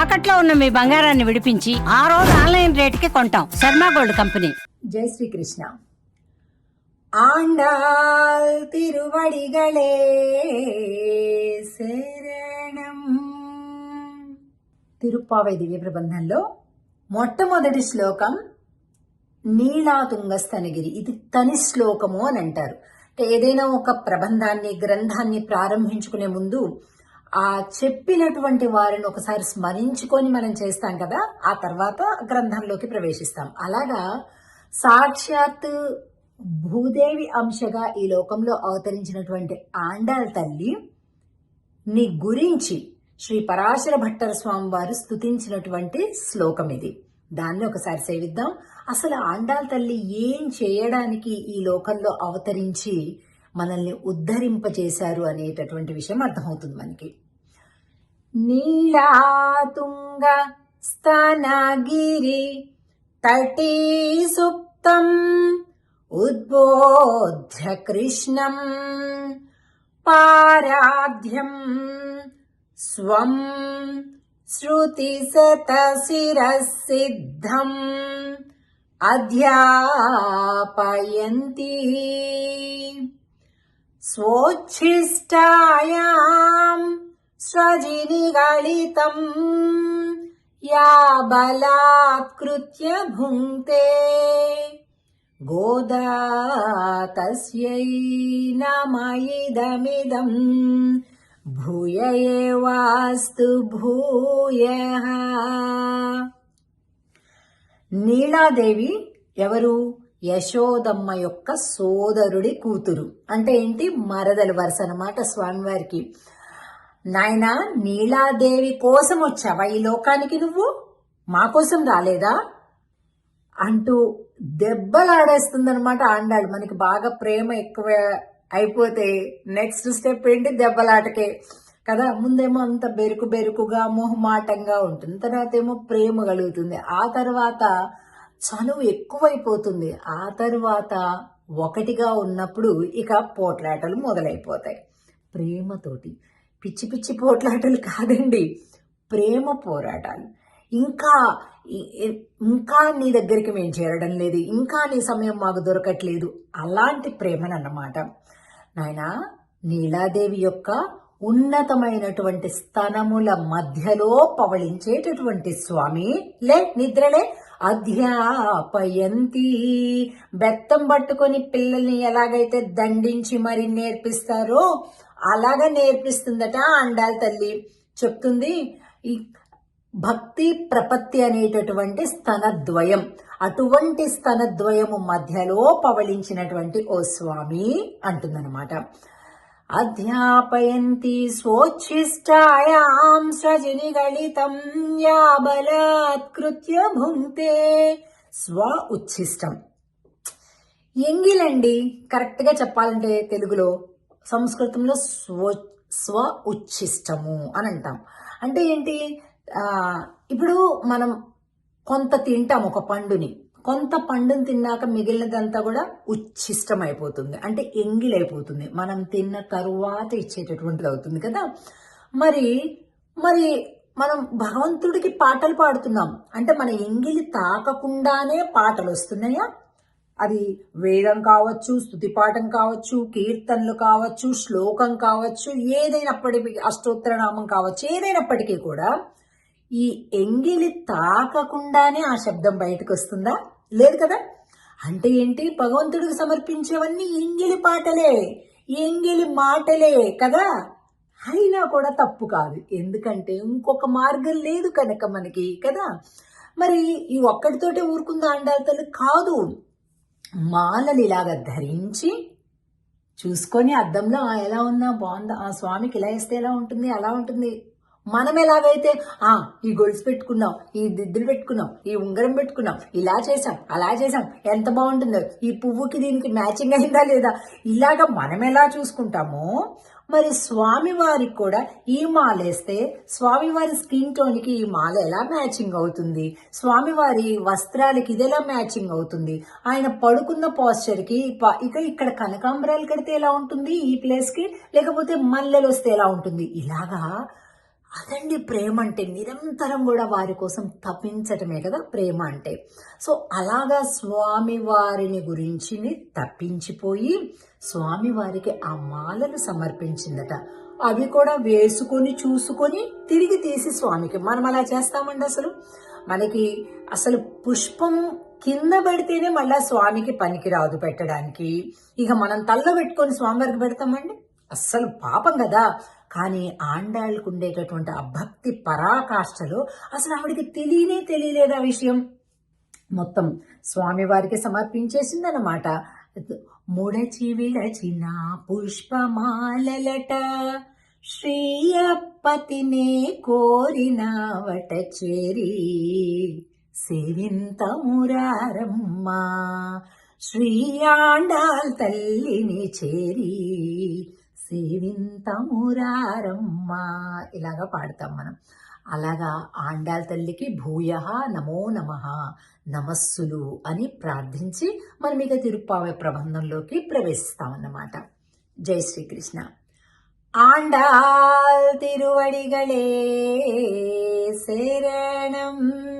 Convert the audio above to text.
తాకట్లో ఉన్న మీ బంగారాన్ని విడిపించి ఆ రోజు ఆన్లైన్ రేటుకి కొంటాం. Sharma gold company. జై శ్రీకృష్ణ. ఆండాల్ తిరువడిగళే శరణం. తిరుప్పావై దివ్య ప్రబంధంలో మొట్టమొదటి శ్లోకం నీళాతుంగస్తనగిరి. ఇది తని శ్లోకము అని అంటారు. ఏదైనా ఒక ప్రబంధాన్ని గ్రంథాన్ని ప్రారంభించుకునే ముందు ఆ చెప్పినటువంటి వారిని ఒకసారి స్మరించుకొని మనం చేస్తాం కదా, ఆ తర్వాత గ్రంథంలోకి ప్రవేశిస్తాం. అలాగా సాక్షాత్ భూదేవి అంశగా ఈ లోకంలో అవతరించినటువంటి ఆండాళ్ తల్లి ని గురించి శ్రీ పరాశర భట్టర్ స్వామి వారు స్తుతించినటువంటి శ్లోకం ఇది. దాన్ని ఒకసారి సేవిద్దాం. అసలు ఆండాళ్ తల్లి ఏం చేయడానికి ఈ లోకంలో అవతరించి మనల్ని ఉద్ధరింపజేశారు అనేటటువంటి విషయం అర్థమవుతుంది మనకి. నీళాతుంగ స్తనగిరి తటీ సుప్తం ఉద్బోధ్య కృష్ణం పారాధ్యం స్వం శృతి శత శిరసిద్ధం అధ్యాపయంతి స్వోచ్ఛిష్టాయాం స్వజినిగళితం యా బలాత్కృత్య భుంక్తే గోదా తస్యై నమయిదమిదం భూయ ఏవాస్తు భూయః. నీలాదేవి ఎవరు? యశోదమ్మ యొక్క సోదరుడి కూతురు. అంటే ఏంటి? మరదలు వరుస అన్నమాట స్వామివారికి. నాయనా, నీలాదేవి కోసం వచ్చావా ఈ లోకానికి? నువ్వు మా కోసం రాలేదా అంటూ దెబ్బలాడేస్తుందనమాట ఆండాళ్ళు. మనకి బాగా ప్రేమ ఎక్కువ అయిపోతే నెక్స్ట్ స్టెప్ ఏంటి? దెబ్బలాటకే కదా. ముందేమో అంత బెరుకుగా మొహమాటంగా ఉంటుంది, తర్వాత ఏమో ప్రేమ కలుగుతుంది, ఆ తర్వాత చనువు ఎక్కువైపోతుంది, ఆ తర్వాత ఒకటిగా ఉన్నప్పుడు ఇక పోట్లాటలు మొదలైపోతాయి. ప్రేమతోటి పిచ్చి పిచ్చి పోట్లాటలు కాదండి, ప్రేమ పోరాటాలు. ఇంకా నీ దగ్గరికి మేము చేరడం లేదు, ఇంకా నీ సమయం మాకు దొరకట్లేదు, అలాంటి ప్రేమనన్నమాట. నాయనా, నీలాదేవి యొక్క ఉన్నతమైనటువంటి స్తనముల మధ్యలో పవళించేటటువంటి స్వామి లే నిద్రలే అధ్యాపయంతి. బెత్తం పట్టుకొని పిల్లల్ని ఎలాగైతే దండించి మరి నేర్పిస్తారో అలాగా నేర్పిస్తుందట ఆండాళ్ తల్లి. చెప్తుంది ఈ భక్తి ప్రపత్తి అనేటటువంటి స్తనద్వయం, అటువంటి స్తనద్వయము మధ్యలో పవళించినటువంటి ఓ స్వామి అంటుందన్నమాట. అధ్యాపయంతి స్వోచ్ఛిష్టాయాం సజినిగళితం యా బలాత్కృత్య భుంక్తే. స్వ ఉచ్ఛిష్టం ఎంగిలండి, కరెక్ట్ గా చెప్పాలంటే తెలుగులో. సంస్కృతంలో స్వ ఉచ్ఛిష్టము అని అంటాం. అంటే ఏంటి? ఇప్పుడు మనం కొంత తింటాం ఒక పండుని, కొంత పండుని తిన్నాక మిగిలినదంతా కూడా ఉచ్ఛిష్టం అయిపోతుంది, అంటే ఎంగిలైపోతుంది. మనం తిన్న తరువాత ఇచ్చేటటువంటిది అవుతుంది కదా. మరి మనం భగవంతుడికి పాటలు పాడుతున్నాం అంటే మన ఎంగిలి తాకకుండానే పాటలు వస్తున్నాయా? అది వేదం కావచ్చు, స్తుతి పాఠం కావచ్చు, కీర్తనలు కావచ్చు, శ్లోకం కావచ్చు, ఏదైనప్పటికీ అష్టోత్తర నామం కావచ్చు, ఏదైనప్పటికీ కూడా ఈ ఎంగిలి తాకకుండానే ఆ శబ్దం బయటకు వస్తుందా? లేదు కదా. అంటే ఏంటి? భగవంతుడికి సమర్పించేవన్నీ ఎంగిలి పాటలే, ఎంగిలి మాటలే కదా. అయినా కూడా తప్పు కాదు, ఎందుకంటే ఇంకొక మార్గం లేదు కనుక మనకి కదా. మరి ఈ ఒక్కడితోటే ఊరుకుందా ఆండాళ్ తల్లి? కాదు. మాలలు ఇలాగ ధరించి చూసుకొని అద్దంలో ఎలా ఉన్నా బాగుందా, ఆ స్వామికి ఇలా వేస్తే ఎలా ఉంటుంది, అలా ఉంటుంది. మనం ఎలాగైతే ఈ గొలుసు పెట్టుకున్నాం, ఈ దిద్దులు పెట్టుకున్నాం, ఈ ఉంగరం పెట్టుకున్నాం, ఇలా చేసాం, అలా చేసాం, ఎంత బాగుంటుందో, ఈ పువ్వుకి దీనికి మ్యాచింగ్ అయిందా లేదా, ఇలాగా మనం ఎలా చూసుకుంటామో మరి స్వామి వారికి కూడా ఈ మాల వేస్తే స్వామివారి స్కిన్ టోన్కి ఈ మాల ఎలా మ్యాచింగ్ అవుతుంది, స్వామివారి వస్త్రాలకి ఇది ఎలా మ్యాచింగ్ అవుతుంది, ఆయన పడుకున్న పోస్చర్కి ఇక ఇక్కడ కనకాంబరాలు కడితే ఎలా ఉంటుంది ఈ ప్లేస్కి, లేకపోతే మల్లెలు వస్తే ఎలా ఉంటుంది, ఇలాగా అదండి ప్రేమ అంటే. నిరంతరం కూడా వారి కోసం తప్పించటమే కదా ప్రేమ అంటే. సో అలాగా స్వామి వారిని గురించి తప్పించిపోయి స్వామి వారికి ఆ మాలలు సమర్పించిందట. అవి కూడా వేసుకొని చూసుకొని తిరిగి తీసి స్వామికి. మనం అలా చేస్తామండి అసలు? మనకి అసలు పుష్పం కింద పెడితేనే మళ్ళా స్వామికి పనికి రాదు పెట్టడానికి. ఇక మనం తల్ల పెట్టుకొని స్వామివారికి పెడతామండి? అస్సలు పాపం కదా. కానీ ఆండాళ్ళకు ఉండేటటువంటి ఆ భక్తి పరాకాష్ఠలో అసలు ఆవిడికి తెలియలేదు ఆ విషయం. మొత్తం స్వామివారికి సమర్పించేసిందన్నమాట. ముడచి విడచిన పుష్పమాలలట, శ్రీయప్పతినే కోరినవట చేరి, సేవింత మురారమ్మ శ్రీ ఆండాల్ తల్లిని చేరి, సేవింత మురారమ్మ. ఇలాగా పాడతాం మనం. అలాగా ఆండాల్ తల్లికి భూయః నమో నమః నమస్సులు అని ప్రార్థించి మనం ఇక తిరుప్పావై ప్రబంధంలోకి ప్రవేశిస్తామన్నమాట. జై శ్రీకృష్ణ. ఆండాల్ తిరువడిగళే శరణం.